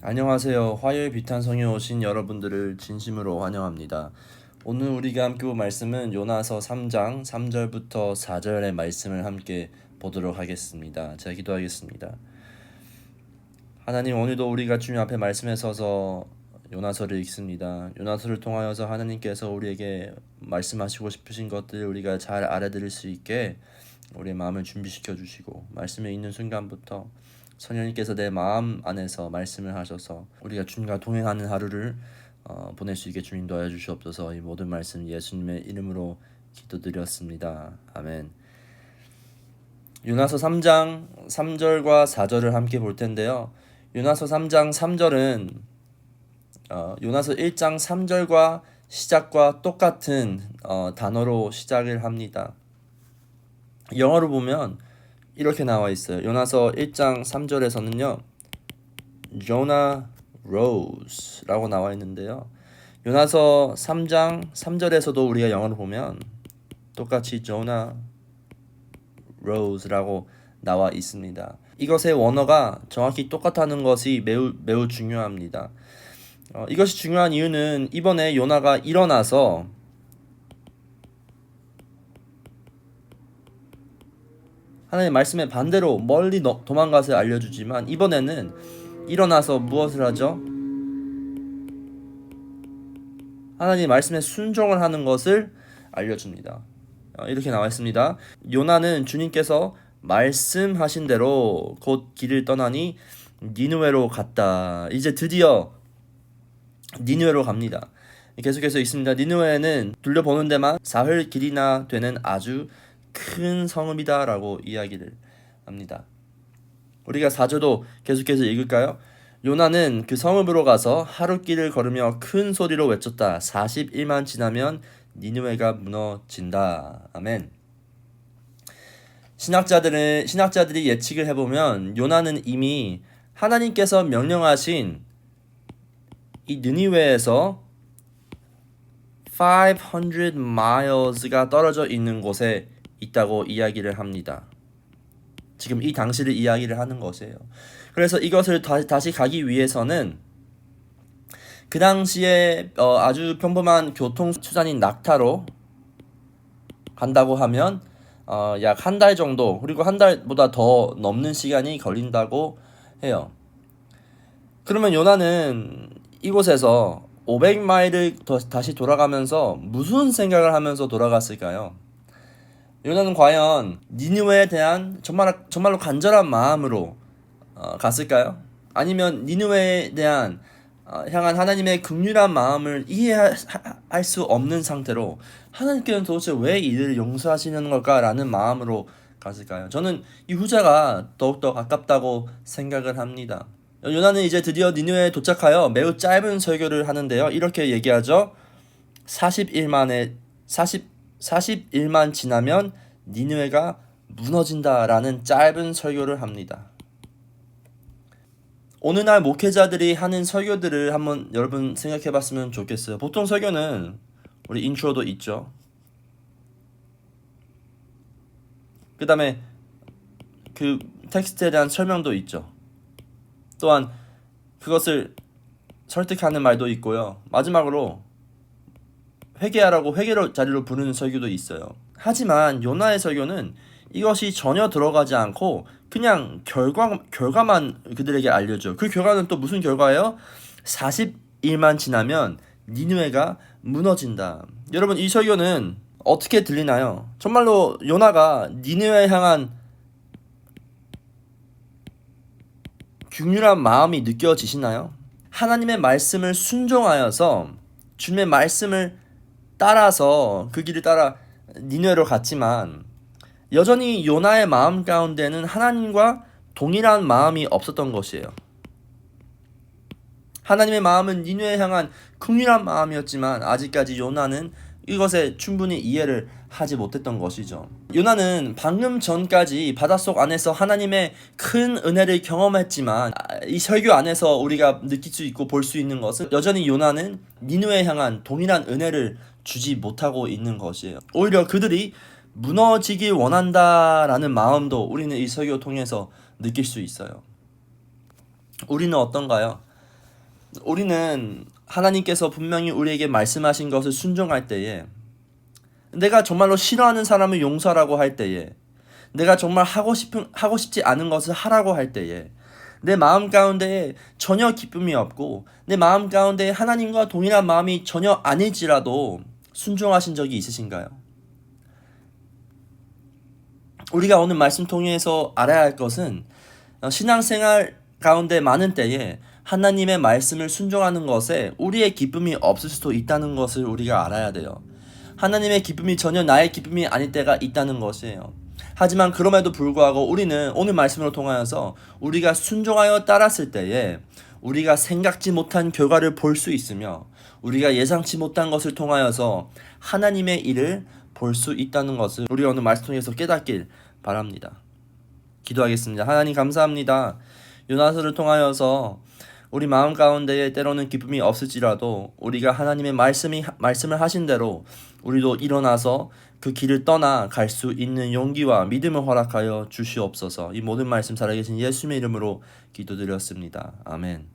안녕하세요. 화요일 비탄성에 오신 여러분들을 진심으로 환영합니다. 오늘 우리가 함께 볼 말씀은 요나서 3장 3절부터 4절의 말씀을 함께 보도록 하겠습니다. 제가 기도하겠습니다. 하나님, 오늘도 우리가 주님 앞에 말씀에 서서 요나서를 읽습니다. 요나서를 통하여서 하나님께서 우리에게 말씀하시고 싶으신 것들을 우리가 잘 알아들을 수 있게 우리의 마음을 준비시켜 주시고, 말씀을 읽는 순간부터 성령님께서 내 마음 안에서 말씀을 하셔서 우리가 주님과 동행하는 하루를 보낼 수 있게 주님 도와주시옵소서. 이 모든 말씀 예수님의 이름으로 기도드렸습니다. 아멘. 요나서 3장 3절과 4절을 함께 볼 텐데요. 요나서 3장 3절은 요나서 1장 3절과 시작과 똑같은 단어로 시작을 합니다. 영어로 보면 이렇게 나와 있어요. 요나서 1장 3절에서는요. Jonah rose 라고 나와 있는데요. 요나서 3장 3절에서도 우리가 영어로 보면 똑같이 Jonah rose 라고 나와 있습니다. 이것의 원어가 정확히 똑같다는 것이 매우 중요합니다. 이것이 중요한 이유는 이번에 요나가 일어나서 하나님의 말씀에 반대로 멀리 도망가서 알려주지만, 이번에는 일어나서 무엇을 하죠? 하나님의 말씀에 순종을 하는 것을 알려줍니다. 이렇게 나와 있습니다. 요나는 주님께서 말씀하신 대로 곧 길을 떠나니 니느웨로 갔다. 이제 드디어 니느웨로 갑니다. 계속해서 있습니다. 니느웨는 둘러보는 데만 사흘 길이나 되는 아주 큰 성읍이다 라고 이야기를 합니다. 우리가 4절도 계속해서 읽을까요? 요나는 그 성읍으로 가서 하룻길을 걸으며 큰 소리로 외쳤다. 40일만 지나면 니느웨가 무너진다. 아멘. 신학자들이 예측을 해보면 요나는 이미 하나님께서 명령하신 이 느니웨에서 500 miles가 떨어져 있는 곳에 있다고 이야기를 합니다. 지금 이 당시를 이야기를 하는 것이에요. 그래서 이것을 다시 가기 위해서는 그 당시에 아주 평범한 교통수단인 낙타로 간다고 하면 약 한 달 정도, 그리고 한 달보다 더 넘는 시간이 걸린다고 해요. 그러면 요나는 이곳에서 500마일을 다시 돌아가면서 무슨 생각을 하면서 돌아갔을까요? 요나는 과연 니느웨에 대한 정말로 간절한 마음으로 갔을까요? 아니면 니느웨에 대한 향한 하나님의 긍휼한 마음을 이해할 수 없는 상태로 하나님께서는 도대체 왜 이들을 용서하시는 걸까라는 마음으로 갔을까요? 저는 이 후자가 더욱더 가깝다고 생각을 합니다. 요나는 이제 드디어 니느웨에 도착하여 매우 짧은 설교를 하는데요. 이렇게 얘기하죠. 40일만 지나면 니느웨가 무너진다라는 짧은 설교를 합니다. 오늘날 목회자들이 하는 설교들을 한번 여러분 생각해봤으면 좋겠어요. 보통 설교는 우리 인트로도 있죠. 그 다음에 그 텍스트에 대한 설명도 있죠. 또한 그것을 설득하는 말도 있고요. 마지막으로 회개하라고 회개로 자리로 부르는 설교도 있어요. 하지만 요나의 설교는 이것이 전혀 들어가지 않고 그냥 결과만 그들에게 알려줘. 그 결과는 또 무슨 결과예요? 40일만 지나면 니느웨가 무너진다. 여러분, 이 설교는 어떻게 들리나요? 정말로 요나가 니느웨에 향한 긍휼한 마음이 느껴지시나요? 하나님의 말씀을 순종하여서 주님의 말씀을 따라서 그 길을 따라 니느웨로 갔지만 여전히 요나의 마음 가운데는 하나님과 동일한 마음이 없었던 것이에요. 하나님의 마음은 니느웨에 향한 긍휼한 마음이었지만 아직까지 요나는 이것에 충분히 이해를 하지 못했던 것이죠. 요나는 방금 전까지 바닷속 안에서 하나님의 큰 은혜를 경험했지만 이 설교 안에서 우리가 느낄 수 있고 볼 수 있는 것은 여전히 요나는 니느웨에 향한 동일한 은혜를 주지 못하고 있는 것이에요. 오히려 그들이 무너지길 원한다라는 마음도 우리는 이 설교 통해서 느낄 수 있어요. 우리는 어떤가요? 우리는 하나님께서 분명히 우리에게 말씀하신 것을 순종할 때에, 내가 정말로 싫어하는 사람을 용서하라고 할 때에, 내가 정말 하고 싶지 않은 것을 하라고 할 때에, 내 마음 가운데 전혀 기쁨이 없고 내 마음 가운데 하나님과 동일한 마음이 전혀 아닐지라도 순종하신 적이 있으신가요? 우리가 오늘 말씀 통해서 알아야 할 것은 신앙생활 가운데 많은 때에 하나님의 말씀을 순종하는 것에 우리의 기쁨이 없을 수도 있다는 것을 우리가 알아야 돼요. 하나님의 기쁨이 전혀 나의 기쁨이 아닐 때가 있다는 것이에요. 하지만 그럼에도 불구하고 우리는 오늘 말씀으로 통하여서 우리가 순종하여 따랐을 때에 우리가 생각지 못한 결과를 볼 수 있으며 우리가 예상치 못한 것을 통하여서 하나님의 일을 볼 수 있다는 것을 우리가 오늘 말씀 통해서 깨닫길 바랍니다. 기도하겠습니다. 하나님 감사합니다. 요나서를 통하여서 우리 마음 가운데에 때로는 기쁨이 없을지라도 우리가 하나님의 말씀을 하신 대로 우리도 일어나서 그 길을 떠나 갈 수 있는 용기와 믿음을 허락하여 주시옵소서. 이 모든 말씀 살아계신 예수님의 이름으로 기도드렸습니다. 아멘.